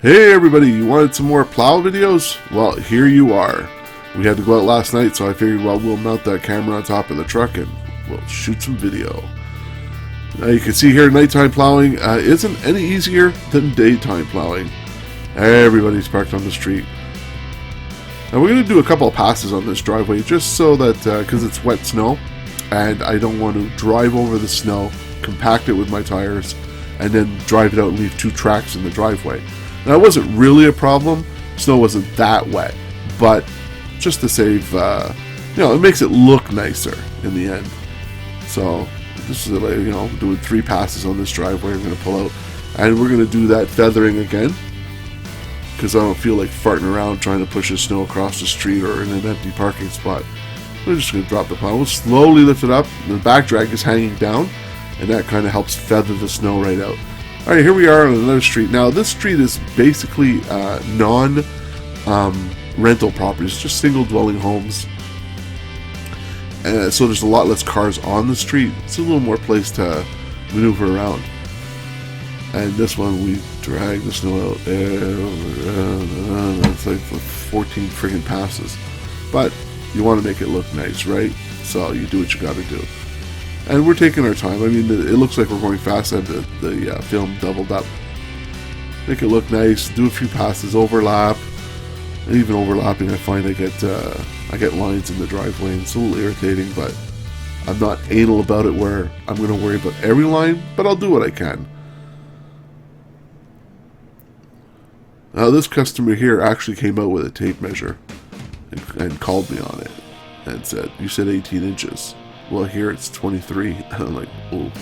Hey everybody, you wanted some more plow videos? Well, here you are. We had to go out last night, so I figured, well, we'll mount that camera on top of the truck and we'll shoot some video. Now you can see here, nighttime plowing isn't any easier than daytime plowing. Everybody's parked on the street. Now we're going to do a couple of passes on this driveway just so that, because it's wet snow, and I don't want to drive over the snow, compact it with my tires, and then drive it out and leave two tracks in the driveway. Now, it wasn't really a problem. Snow wasn't that wet, but just to save, it makes it look nicer in the end. So this is, doing 3 passes on this driveway. I'm going to pull out, and we're going to do that feathering again, because I don't feel like farting around trying to push the snow across the street or in an empty parking spot. We're just going to drop the plow. We'll slowly lift it up. The back drag is hanging down, and that kind of helps feather the snow right out. Alright, here we are on another street. Now, this street is basically non-rental properties, just single-dwelling homes. So there's a lot less cars on the street. It's a little more place to maneuver around. And this one, we drag the snow out. It's like 14 friggin' passes. But you want to make it look nice, right? So you do what you got to do. And we're taking our time. I mean, it looks like we're going fast, and the film doubled up. Make it look nice. Do a few passes, overlap. And even overlapping, I find I get lines in the driveway, and it's a little irritating. But I'm not anal about it, where I'm going to worry about every line. But I'll do what I can. Now, this customer here actually came out with a tape measure and called me on it and said, "You said 18 inches." Well, here it's 23. I'm like, oh.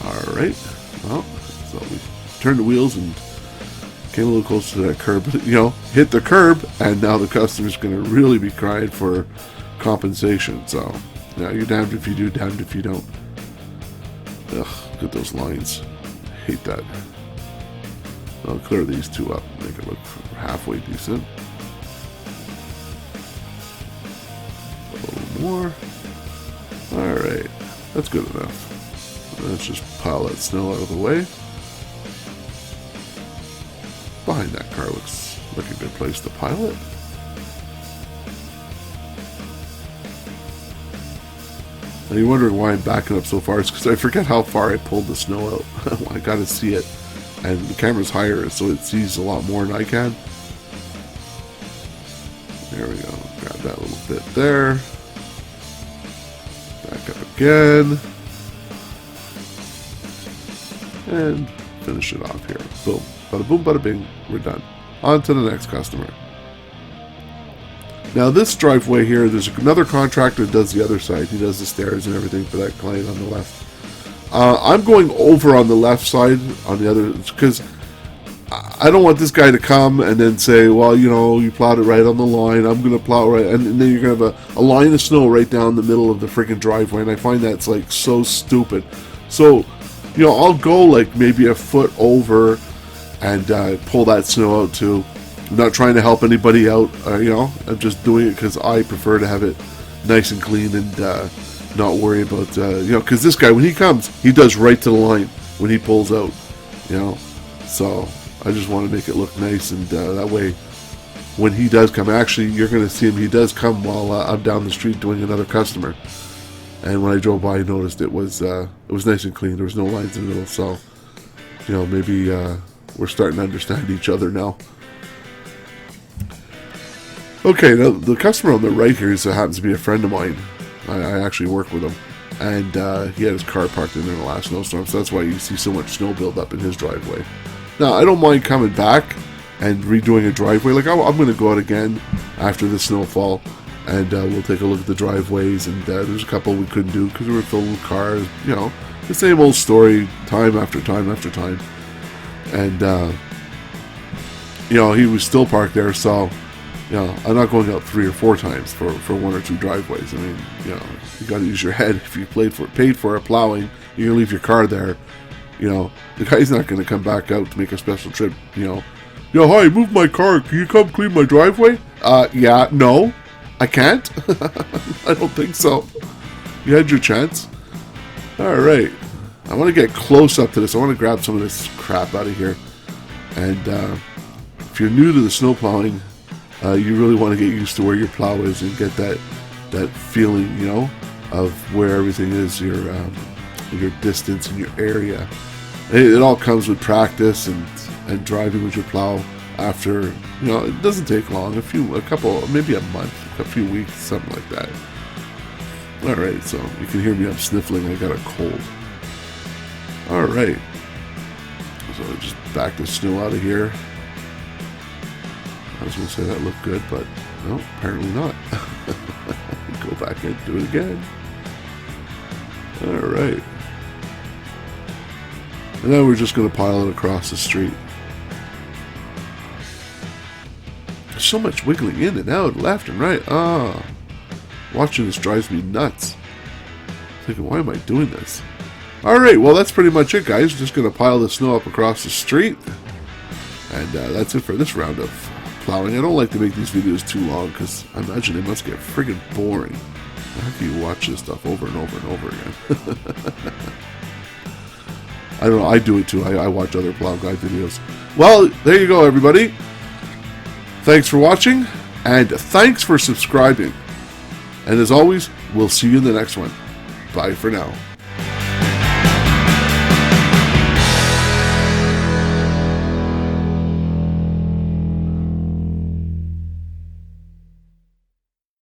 Alright. Well, so we turned the wheels and came a little closer to that curb. Hit the curb, and now the customer's going to really be crying for compensation. So, you're damned if you do, damned if you don't. Ugh, look at those lines. I hate that. I'll clear these two up, make it look halfway decent. A little more. Alright, that's good enough. Let's just pile that snow out of the way. Behind that car looks like a good place to pile it. Now you're wondering why I'm backing up so far. It's because I forget how far I pulled the snow out. I gotta see it. And the camera's higher, so it sees a lot more than I can. There we go. Grab that little bit there. Back up again. And finish it off here. Boom. Bada boom, bada bing. We're done. On to the next customer. Now this driveway here, there's another contractor that does the other side. He does the stairs and everything for that client on the left. I'm going over on the left side on the other, because I don't want this guy to come and then say, well, you plowed it right on the line, I'm going to plow it right, and then you're going to have a line of snow right down the middle of the freaking driveway, and I find that's like so stupid. So, I'll go like maybe a foot over and pull that snow out too. I'm not trying to help anybody out, I'm just doing it because I prefer to have it nice and clean and not worry about, because this guy, when he comes, he does right to the line when he pulls out, so I just want to make it look nice, and that way, when he does come, actually, you're going to see him, he does come while I'm down the street doing another customer, and when I drove by, I noticed it was nice and clean, there was no lines in the middle, so, maybe we're starting to understand each other now. Okay, now, the customer on the right here happens to be a friend of mine. I actually work with him, and he had his car parked in there in the last snowstorm, so that's why you see so much snow build up in his driveway. Now, I don't mind coming back and redoing a driveway. Like, I'm going to go out again after the snowfall, and we'll take a look at the driveways, and there's a couple we couldn't do because we were filled with cars, the same old story, time after time after time. And, he was still parked there, so... I'm not going out 3 or 4 times for 1 or 2 driveways. I mean, you got to use your head. If you paid for a plowing, you're going to leave your car there. The guy's not going to come back out to make a special trip. Hi, move my car. Can you come clean my driveway? Yeah, no, I can't. I don't think so. You had your chance. All right. I want to get close up to this. I want to grab some of this crap out of here. And if you're new to the snow plowing, you really want to get used to where your plow is and get that feeling, you know, of where everything is, your distance and your area. It all comes with practice and driving with your plow. After, you know, it doesn't take long, a couple, maybe a month, a few weeks, something like that. All right, so you can hear me, I'm sniffling, I got a cold. All right, so just back the snow out of here. I was going to say that looked good, but no, apparently not. Go back and do it again. All right. And then we're just going to pile it across the street. There's so much wiggling in and out, left and right. Watching this drives me nuts. Thinking, why am I doing this? Alright, well that's pretty much it, guys. Just going to pile the snow up across the street. And that's it for this round of plowing. I don't like to make these videos too long because I imagine they must get friggin' boring. How can you watch this stuff over and over and over again? I don't know, I do it too. I watch other Plow Guy videos. Well, there you go, everybody. Thanks for watching, and thanks for subscribing. And as always, we'll see you in the next one. Bye for now.